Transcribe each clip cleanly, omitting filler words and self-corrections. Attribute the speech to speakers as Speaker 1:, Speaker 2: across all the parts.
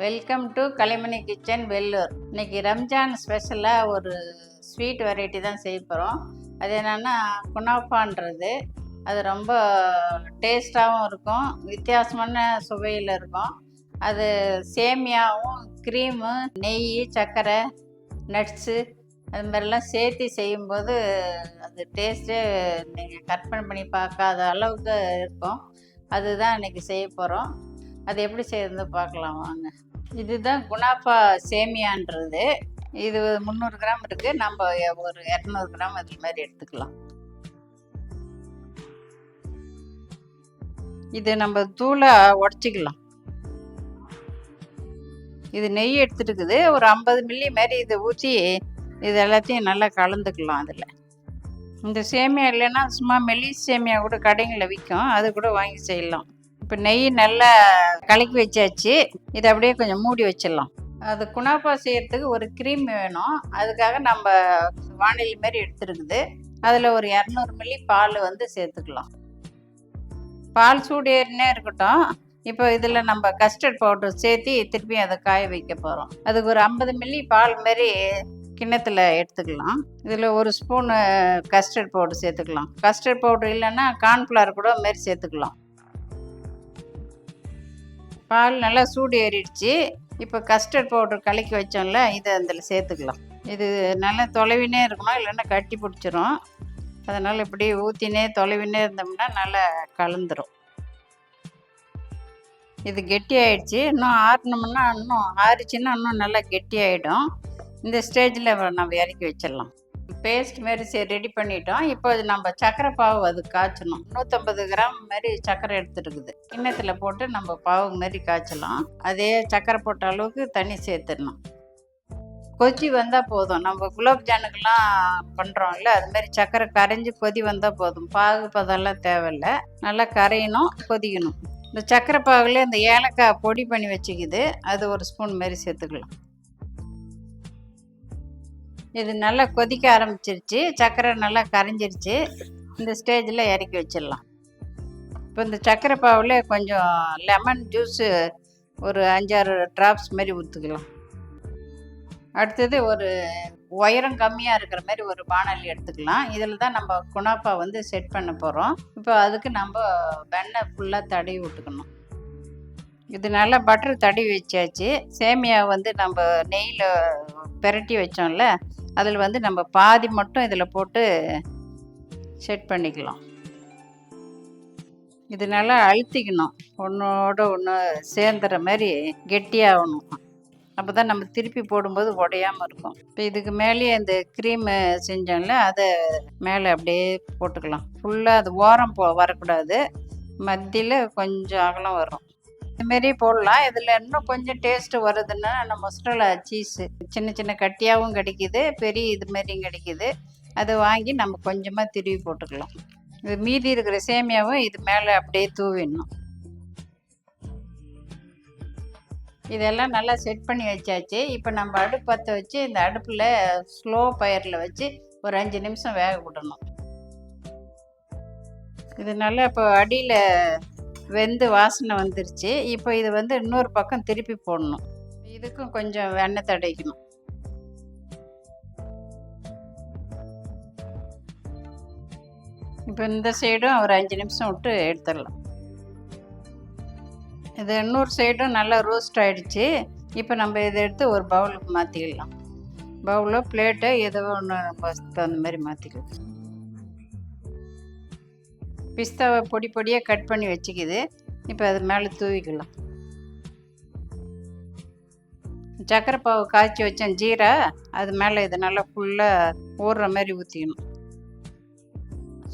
Speaker 1: Welcome to Kalaimani kitchen Vellur. இன்னைக்கு ரம்ஜான் ஸ்பெஷலாக ஒரு ஸ்வீட் வெரைட்டி தான் செய்ய போகிறோம். அது என்னென்னா குனாஃபான்றது. அது ரொம்ப டேஸ்ட்டாகவும் இருக்கும், வித்தியாசமான சுவையில் இருக்கும். அது சேமியாவும் க்ரீமு, நெய், சர்க்கரை, நட்ஸு அது மாதிரிலாம் சேர்த்து செய்யும்போது அது டேஸ்ட்டே நீங்கள் கற்பனை பண்ணி பார்க்காத அளவுக்கு இருக்கும். அதுதான் இன்றைக்கி செய்ய போகிறோம். அது எப்படி செய்யறது பார்க்கலாம் வாங்க. இதுதான் குனாஃபா சேமியான்றது. இது 300 கிராம் இருக்குது. நம்ம ஒரு 200 கிராம் அது மாதிரி எடுத்துக்கலாம். இது நம்ம தூளை உடச்சிக்கலாம். இது நெய் எடுத்துட்டுக்குது. ஒரு 50 மில்லி மாதிரி இதை ஊற்றி இது எல்லாத்தையும் நல்லா கலந்துக்கலாம். அதில் இந்த சேமியா இல்லைன்னா சும்மா மெல்லிஸ் சேமியா கூட கடைங்களில் விற்கும், அது கூட வாங்கி செய்யலாம். இப்போ நெய் நல்லா கலக்கி வச்சாச்சு. இதை அப்படியே கொஞ்சம் மூடி வச்சிடலாம். அது குனாஃபா செய்யறதுக்கு ஒரு க்ரீம் வேணும். அதுக்காக நம்ம வானிலை மாரி எடுத்துருக்குது. அதில் ஒரு 200 மில்லி பால் சேர்த்துக்கலாம். பால் சூடு ஏறினே இருக்கட்டும். இப்போ இதில் நம்ம கஸ்டர்ட் பவுடர் சேர்த்து திருப்பி அதை காய வைக்க போகிறோம். அதுக்கு ஒரு 50 மில்லி பால் மாரி கிண்ணத்தில் எடுத்துக்கலாம். இதில் ஒரு ஸ்பூனு கஸ்டர்ட் பவுடர் சேர்த்துக்கலாம். கஸ்டர்ட் பவுடர் இல்லைன்னா கார்ன்ஃப்ளவர் கூட மாரி சேர்த்துக்கலாம். பால் நல்லா சூடு ஏறிடுச்சு. இப்போ கஸ்டர்ட் பவுடர் கலக்கி வச்சோம்ல, இதை அதில் சேர்த்துக்கலாம். இது நல்லா தொலைவினே இருக்கணும், இல்லைன்னா கட்டி பிடிச்சிரும். அதனால் இப்படி ஊற்றினே தொலைவினே இருந்தோம்னா நல்லா கலந்துரும். இது கெட்டி ஆயிடுச்சு. இன்னும் ஆறினோம்னா இன்னும் ஆறிச்சுன்னா இன்னும் நல்லா கெட்டி ஆகிடும். இந்த ஸ்டேஜில் நம்ம இறக்கி வச்சிடலாம். பேஸ்ட் மாரி ரெடி பண்ணிட்டோம். இப்போ அது நம்ம சர்க்கரை பாவு அது காய்ச்சணும். 150 கிராம் மாதிரி சர்க்கரை எடுத்துருக்குது. கிண்ணத்தில் போட்டு நம்ம பாவு மாரி காய்ச்சலாம். அதே சர்க்கரை போட்ட அளவுக்கு தண்ணி சேர்த்துடணும். கொதி வந்தால் போதும். நம்ம குலோப் ஜானுக்கெல்லாம் பண்ணுறோம்ல, அது மாதிரி சர்க்கரை கரைஞ்சி கொதி வந்தால் போதும். பாகு பதெல்லாம் தேவையில்லை. நல்லா கரையணும், கொதிக்கணும். இந்த சர்க்கரை பாகுல இந்த ஏலக்காய் பொடி பண்ணி வச்சுக்குது, அது ஒரு ஸ்பூன் மாரி சேர்த்துக்கலாம். இது நல்லா கொதிக்க ஆரம்பிச்சிருச்சு. சர்க்கரை நல்லா கரைஞ்சிருச்சு. இந்த ஸ்டேஜில் இறக்கி வச்சிடலாம். இப்போ இந்த சர்க்கரை பாவில் கொஞ்சம் லெமன் ஜூஸு ஒரு 5-6 ட்ராப்ஸ் மாதிரி ஊற்றுக்கலாம். அடுத்தது ஒரு உயரம் கம்மியாக இருக்கிற மாதிரி ஒரு பானலி எடுத்துக்கலாம். இதில் தான் நம்ம குனாஃபா செட் பண்ண போகிறோம். இப்போ அதுக்கு நம்ம வெண்ணெய் ஃபுல்லாக தடவி விட்டுக்கணும். இது நல்லா பட்டர் தடவி வச்சாச்சு. சேமியா நம்ம நெய்யில் பெரட்டி வச்சோம்ல, அதில் நம்ம பாதி மட்டும் இதில் போட்டு செட் பண்ணிக்கலாம். இது நல்லா அழுத்திக்கணும். ஒன்றோட ஒன்று சேர்ந்துற மாதிரி கெட்டியாகணும். அப்போ தான் நம்ம திருப்பி போடும்போது உடையாமல் இருக்கும். இப்போ இதுக்கு மேலேயே இந்த க்ரீமு செஞ்சோம்ல, அதை மேலே அப்படியே போட்டுக்கலாம். ஃபுல்லாக அது ஓரம் வரக்கூடாது. மத்தியில் கொஞ்சம் அகலம் வரும். இதுமாரி போடலாம். இதில் இன்னும் கொஞ்சம் டேஸ்ட்டு வருதுன்னா நம்ம மொசரல்லா சீஸு சின்ன சின்ன கட்டியாகவும் கிடைக்கிது, பெரிய இது மாதிரியும் கிடைக்கிது. அதை வாங்கி நம்ம கொஞ்சமாக திருவி போட்டுக்கலாம். இது மீதி இருக்கிற சேமியாவும் இது மேலே அப்படியே தூவிடணும். இதெல்லாம் நல்லா செட் பண்ணி வச்சாச்சு. இப்போ நம்ம அடுப்பு பற்ற வச்சு இந்த அடுப்பில் ஸ்லோ ஃபயரில் வச்சு ஒரு 5 நிமிஷம் வேக விடணும். இது நல்லா இப்போ அடியில் வெந்து வாசனை வந்துருச்சு. இப்போ இது இன்னொரு பக்கம் திருப்பி போடணும். இதுக்கும் கொஞ்சம் எண்ணெய் தடவிக்கணும். இப்போ இந்த சைடும் ஒரு 5 நிமிஷம் விட்டு எடுத்துடலாம். இது இன்னொரு சைடும் நல்லா ரோஸ்ட் ஆகிடுச்சு. இப்போ நம்ம இதை எடுத்து ஒரு பவுலுக்கு மாற்றிக்கலாம். பவுலோ பிளேட்டோ ஏதோ ஒன்று நம்ம தகுந்த மாதிரி மாற்றிக்கலாம். பிஸ்தாவை பொடி பொடியாக கட் பண்ணி வச்சுக்கிது. இப்போ அது மேலே தூவிக்கலாம். சர்க்கரை பாவு காய்ச்சி வச்சேன் ஜீரா, அது மேலே இது நல்லா ஃபுல்லாக ஊறுற மாதிரி ஊற்றிக்கணும்.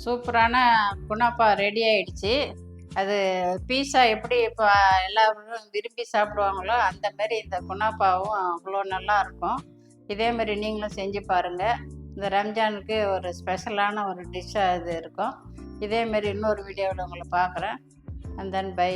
Speaker 1: சூப்பரான குனாஃபா ரெடி ஆகிடுச்சு. அது பீஸா எப்படி இப்போ எல்லோரும் விரும்பி சாப்பிடுவாங்களோ அந்த மாதிரி இந்த குனாஃபாவும் அவ்வளோ நல்லாயிருக்கும். இதேமாரி நீங்களும் செஞ்சு பாருங்கள். இந்த ரம்ஜானுக்கு ஒரு ஸ்பெஷலான ஒரு டிஷ்ஷாக இது இருக்கும். இதேமாரி இன்னொரு வீடியோவில் உங்களை பார்க்குறேன். And then by.